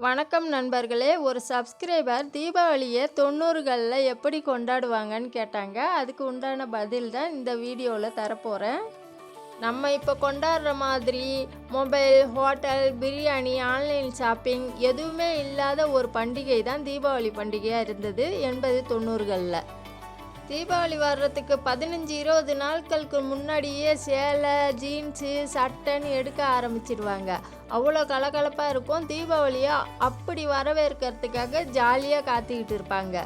வணக்கம் நண்பர்களே. ஒரு சப்ஸ்கிரைபர் தீபாவளியை 90களில் எப்படி கொண்டாடுவாங்கன்னு கேட்டாங்க. அதுக்கு உண்டான பதில் தான் இந்த வீடியோவில் தரப்போகிறேன். நம்ம இப்போ கொண்டாடுற மாதிரி mobile, hotel, biryani, online shopping எதுவுமே இல்லாத ஒரு பண்டிகை தான் தீபாவளி பண்டிகையாக இருந்தது 80, 90களில். தீபாவளி வர்றதுக்கு 15-20 நாட்களுக்கு முன்னாடியே சேலை, ஜீன்ஸு, சட்டைன்னு எடுக்க ஆரம்பிச்சிடுவாங்க. அவ்வளோ கலகலப்பாக இருக்கும். தீபாவளியை அப்படி வரவேற்கிறதுக்காக ஜாலியாக காத்துக்கிட்டு இருப்பாங்க.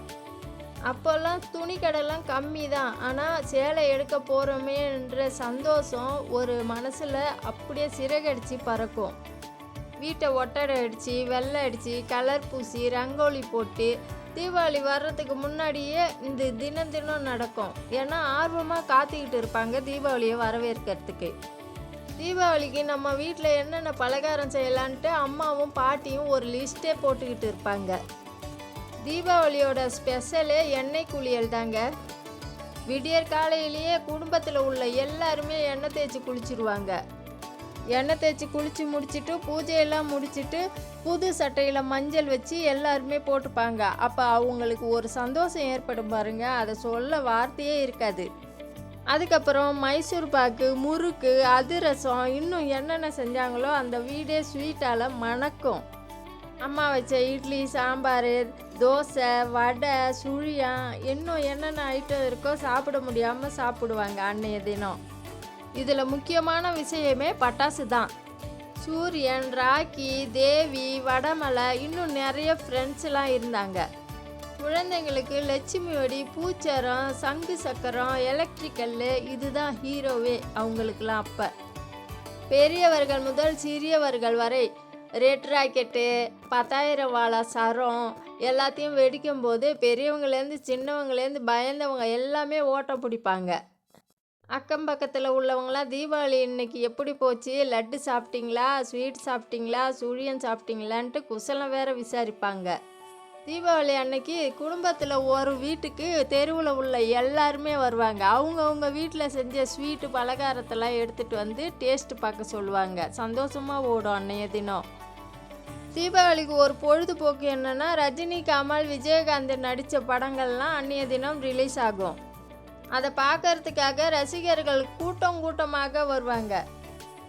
அப்போல்லாம் துணி கடைலாம் கம்மி தான். ஆனால் சேலை எடுக்க போகிறோமேன்ற சந்தோஷம் ஒரு மனசில் அப்படியே சிறகடிச்சு பறக்கும். வீட்டை ஒட்டடை அடித்து, வெள்ளை அடித்து, கலர் பூசி, ரங்கோலி போட்டு தீபாவளி வர்றதுக்கு முன்னாடியே இந்த தினம் நடக்கும். ஏன்னா ஆர்வமாக காத்துக்கிட்டு இருப்பாங்க தீபாவளியை வரவேற்கிறதுக்கு. தீபாவளிக்கு நம்ம வீட்டில் என்னென்ன பலகாரம் செய்யலான்ட்டு அம்மாவும் பாட்டியும் ஒரு லிஸ்ட்டே போட்டுக்கிட்டு இருப்பாங்க. தீபாவளியோட ஸ்பெஷலே எண்ணெய் குளியல் தாங்க. விடியற் காலையிலேயே குடும்பத்தில் உள்ள எல்லாருமே எண்ணெய் தேய்ச்சி குளிச்சிருவாங்க. எண்ணெய் தேய்ச்சி குளித்து முடிச்சுட்டு பூஜையெல்லாம் முடிச்சுட்டு புது சட்டையில் மஞ்சள் வச்சு எல்லாருமே போட்டுப்பாங்க. அப்போ அவங்களுக்கு ஒரு சந்தோஷம் ஏற்படும் பாருங்க, அதை சொல்ல வார்த்தையே இருக்காது. அதுக்கப்புறம் மைசூர் பாக்கு, முறுக்கு, அதிரசம், இன்னும் என்னென்ன செஞ்சாங்களோ அந்த வீடே ஸ்வீட்டால் மணக்கும். அம்மா வச்ச இட்லி, சாம்பார், தோசை, வடை, சுழியம், இன்னும் என்னென்ன ஐட்டம் இருக்கோ சாப்பிட முடியாமல் சாப்பிடுவாங்க அன்னைய தினம். இதில் முக்கியமான விஷயமே பட்டாசு தான். சூரியன், ராக்கி, தேவி, வடமலை, இன்னும் நிறைய ஃப்ரெண்ட்ஸ்லாம் இருந்தாங்க. குழந்தைங்களுக்கு லட்சுமி வெடி, பூச்சரம், சங்கு சக்கரம், எலக்ட்ரிக்கல், இதுதான் ஹீரோவே அவங்களுக்குலாம். அப்போ பெரியவர்கள் முதல் சிறியவர்கள் வரை ரெட் ராக்கெட்டு, 10,000 வாழா சரம் எல்லாத்தையும் வெடிக்கும்போது பெரியவங்களேருந்து சின்னவங்களேருந்து பயந்தவங்க எல்லாமே ஓட்டம் பிடிப்பாங்க. அக்கம் பக்கத்தில் உள்ளவங்களாம் தீபாவளி இன்னைக்கு எப்படி போச்சு, லட்டு சாப்பிட்டீங்களா, ஸ்வீட் சாப்பிட்டீங்களா, சுழியம் சாப்பிட்டீங்களான்ட்டு குசலம் வேற விசாரிப்பாங்க. தீபாவளி அன்னைக்கு குடும்பத்தில் ஒரு வீட்டுக்கு தெருவில் உள்ள எல்லாருமே வருவாங்க. அவங்கவுங்க வீட்டில் செஞ்ச ஸ்வீட்டு பலகாரத்தெல்லாம் எடுத்துகிட்டு வந்து டேஸ்ட் பார்க்க சொல்லுவாங்க. சந்தோஷமாக ஓடும் அன்னைய தினம். தீபாவளிக்கு ஒரு பொழுதுபோக்கு என்னென்னா, ரஜினி, கமல், விஜயகாந்த் நடித்த படங்கள்லாம் அன்னைய தினம் ரிலீஸ் ஆகும். அதை பார்க்கறதுக்காக ரசிகர்கள் கூட்டமாக வருவாங்க.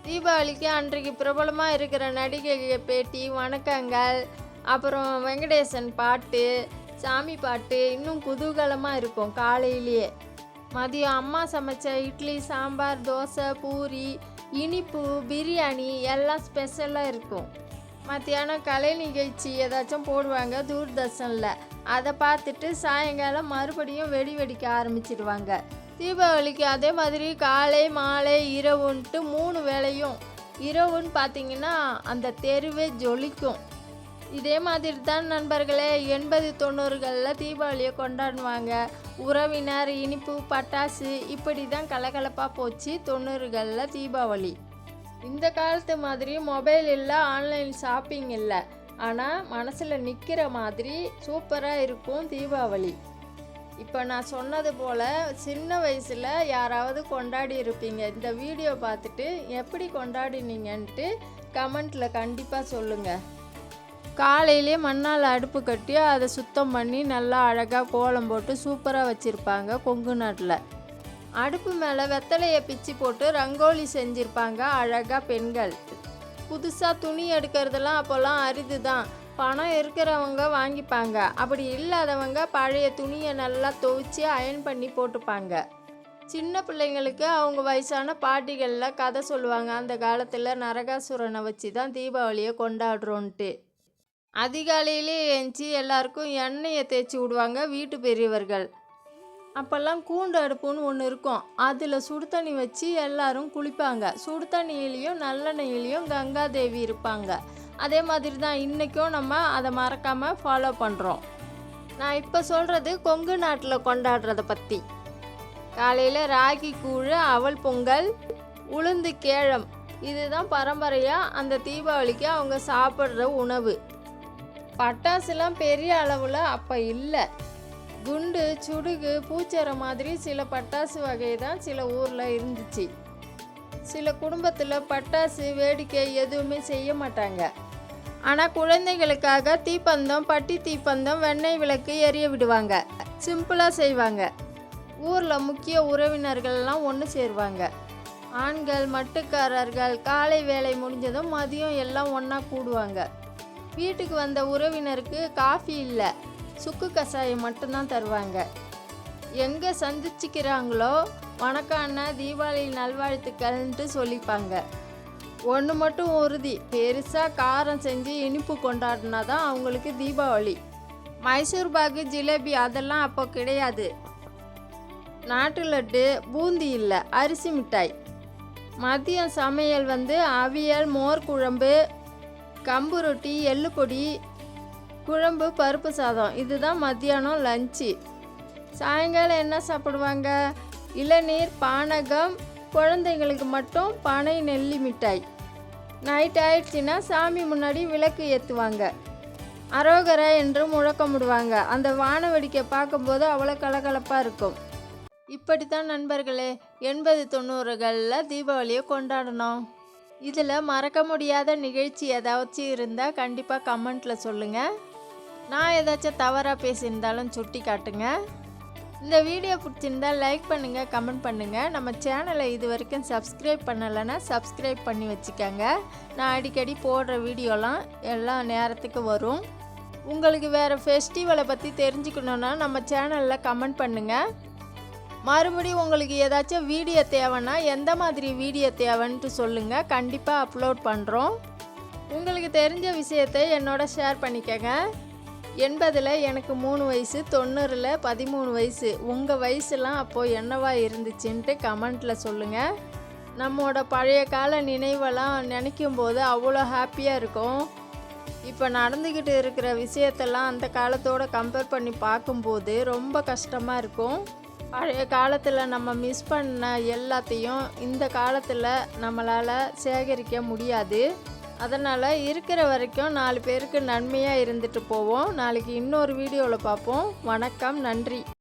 தீபாவளிக்கு அன்றைக்கு பிரபலமாக இருக்கிற நடிகை பேட்டி, வணக்கங்கள், அப்புறம் வெங்கடேசன் பாட்டு, சாமி பாட்டு இன்னும் குதூகலமாக இருக்கும். காலையிலேயே மதியம் அம்மா சமைச்ச இட்லி, சாம்பார், தோசை, பூரி, இனிப்பு, பிரியாணி எல்லாம் ஸ்பெஷலாக இருக்கும். மத்தியானம் கலை நிகழ்ச்சி ஏதாச்சும் போடுவாங்க தூர்தர்ஷனில். அதை பார்த்துட்டு சாயங்காலம் மறுபடியும் வெடிக்க ஆரம்பிச்சிடுவாங்க. தீபாவளிக்கு அதே மாதிரி காலை, மாலை, இரவுன்ட்டு 3 வேளையும். இரவுன்னு பார்த்திங்கன்னா அந்த தெருவே ஜொலிக்கும். இதே மாதிரி தான் நண்பர்களே 80, 90களில் தீபாவளியை கொண்டாடுவாங்க. உறவினர், இனிப்பு, பட்டாசு, இப்படி தான் கலகலப்பாக போச்சு 90களில் தீபாவளி. இந்த காலத்து மாதிரி மொபைல் இல்லை, ஆன்லைன் ஷாப்பிங் இல்லை. ஆனால் மனசில் நிற்கிற மாதிரி சூப்பராக இருக்கும் தீபாவளி. இப்போ நான் சொன்னது போல் சின்ன வயசில் யாராவது கொண்டாடி இருப்பீங்க. இந்த வீடியோ பார்த்துட்டு எப்படி கொண்டாடினீங்கன்ட்டு கமெண்ட்டில் கண்டிப்பாக சொல்லுங்கள். காலையிலே மண்ணால் அடுப்பு கட்டி அதை சுத்தம் பண்ணி நல்லா அழகாக கோலம் போட்டு சூப்பராக வச்சுருப்பாங்க கொங்கு நாட்டில். அடுப்பு மேலே வெத்தலையை பிச்சு போட்டு ரங்கோலி செஞ்சுருப்பாங்க அழகாக பெண்கள். புதுசாக துணி எடுக்கிறதெல்லாம் அப்போல்லாம் அரிது தான். பணம் இருக்கிறவங்க வாங்கிப்பாங்க. அப்படி இல்லாதவங்க பழைய துணியை நல்லா துவைச்சி அயன் பண்ணி போட்டுப்பாங்க. சின்ன பிள்ளைங்களுக்கு அவங்க வயசான பாட்டிகளில் கதை சொல்லுவாங்க. அந்த காலத்தில் நரகாசுரனை வச்சு தான் தீபாவளியை கொண்டாடுறோன்ட்டு. அதிகாலையிலே எழுந்துச்சி எல்லாருக்கும் எண்ணெயை தேய்ச்சி விடுவாங்க வீட்டு பெரியவர்கள். அப்போல்லாம் கூண்டு அடுப்புன்னு ஒன்று இருக்கும். அதில் சுடு தண்ணி வச்சு எல்லாரும் குளிப்பாங்க. சுடு தண்ணியிலையும் நல்லெண்ணெயிலையும் கங்காதேவி இருப்பாங்க. அதே மாதிரி தான் இன்றைக்கும் நம்ம அதை மறக்காமல் ஃபாலோ பண்ணுறோம். நான் இப்போ சொல்கிறது கொங்கு நாட்டில் கொண்டாடுறத பற்றி. காலையில் ராகி கூழ், அவல் பொங்கல், உளுந்து கேழம், இதுதான் பரம்பரையாக அந்த தீபாவளிக்கு அவங்க சாப்பிட்ற உணவு. பட்டாசுலாம் பெரிய அளவில் அப்போ இல்லை. குண்டு, சுடுகு, பூச்சரம் மாதிரி சில பட்டாசு வகை தான் சில ஊரில் இருந்துச்சு. சில குடும்பத்தில் பட்டாசு வேடிக்கை எதுவுமே செய்ய மாட்டாங்க. ஆனால் குழந்தைகளுக்காக தீப்பந்தம், பட்டி தீப்பந்தம், வெண்ணெய் விளக்கு எரிய விடுவாங்க. சிம்பிளாக செய்வாங்க. ஊரில் முக்கிய உறவினர்கள்லாம் ஒன்று சேருவாங்க. ஆண்கள், மட்டுக்காரர்கள் காலை வேலை முடிஞ்சதும் மதியம் எல்லாம் ஒன்றா கூடுவாங்க. வீட்டுக்கு வந்த உறவினருக்கு காஃபி இல்லை, சுக்கு கஷாயம் மட்டும்தான் தருவாங்க. எங்கே சந்திச்சுக்கிறாங்களோ வணக்கம் அண்ணா, தீபாவளி நல்வாழ்த்துக்கள்ன்ட்டு சொல்லிப்பாங்க. ஒன்று மட்டும் உறுதி, பெருசாக காரம் செஞ்சு இனிப்பு கொண்டாடினா தான் அவங்களுக்கு தீபாவளி. மைசூர் பாகு, ஜிலேபி அதெல்லாம் அப்போ கிடையாது. நாட்டு லட்டு, பூந்தி இல்லை, அரிசி மிட்டாய். மதியம் சமையல் அவியல், மோர் குழம்பு, கம்பு ரொட்டி, எள்ளு பொடி, குழம்பு, பருப்பு சாதம். இதுதான் மத்தியானம் லஞ்சு. சாயங்காலம் என்ன சாப்பிடுவாங்க? இளநீர், பானகம், குழந்தைங்களுக்கு மட்டும் பனை நெல்லி மிட்டாய். நைட் ஆயிடுச்சுன்னா சாமி முன்னாடி விளக்கு ஏற்றுவாங்க. அரோகரா என்று முழக்கமிடுவாங்க. அந்த வான வேடிக்கை பார்க்கும்போது அவ்வளோ கலகலப்பாக இருக்கும். இப்படித்தான் நண்பர்களே 80-90களில் தீபாவளியை கொண்டாடணும். இதில் மறக்க முடியாத நிகழ்ச்சி ஏதாச்சும் இருந்தால் கண்டிப்பாக கமெண்ட்டில் சொல்லுங்கள். நான் ஏதாச்சும் தவறாக பேசியிருந்தாலும் சுட்டி காட்டுங்க. இந்த வீடியோ பிடிச்சிருந்தால் லைக் பண்ணுங்கள், கமெண்ட் பண்ணுங்கள். நம்ம சேனலை இது வரைக்கும் சப்ஸ்கிரைப் பண்ணலைன்னா சப்ஸ்கிரைப் பண்ணி வச்சுக்கோங்க. நான் அடிக்கடி போடுற வீடியோலாம் எல்லா நேரத்துக்கு வரும். உங்களுக்கு வேறு ஃபெஸ்டிவலை பற்றி தெரிஞ்சுக்கணுன்னா நம்ம சேனலில் கமெண்ட் பண்ணுங்கள். மறுபடியும் உங்களுக்கு ஏதாச்சும் வீடியோ தேவைன்னா எந்த மாதிரி வீடியோ தேவைன்ட்டு சொல்லுங்கள், கண்டிப்பாக அப்லோட் பண்ணுறோம். உங்களுக்கு தெரிஞ்ச விஷயத்தை என்னோட ஷேர் பண்ணிக்கங்க. 80ல் எனக்கு 3 வயசு, 90ல் 13 வயசு. உங்கள் வயசுலாம் அப்போது என்னவா இருந்துச்சுன்ட்டு கமெண்ட்டில் சொல்லுங்கள். நம்மளோட பழைய கால நினைவெல்லாம் நினைக்கும் போது அவ்வளோ ஹாப்பியாக இருக்கும். இப்போ நடந்துக்கிட்டு இருக்கிற விஷயத்தெல்லாம் அந்த காலத்தோடு கம்பேர் பண்ணி பார்க்கும்போது ரொம்ப கஷ்டமாக இருக்கும். பழைய காலத்தில் நம்ம மிஸ் பண்ண எல்லாத்தையும் இந்த காலத்தில் நம்மளால் சேகரிக்க முடியாது. அதனால் இருக்கிற வரைக்கும் 4 பேருக்கு நன்மையாக இருந்துட்டு போவோம். நாளைக்கு இன்னொரு வீடியோவில் பார்ப்போம். வணக்கம், நன்றி.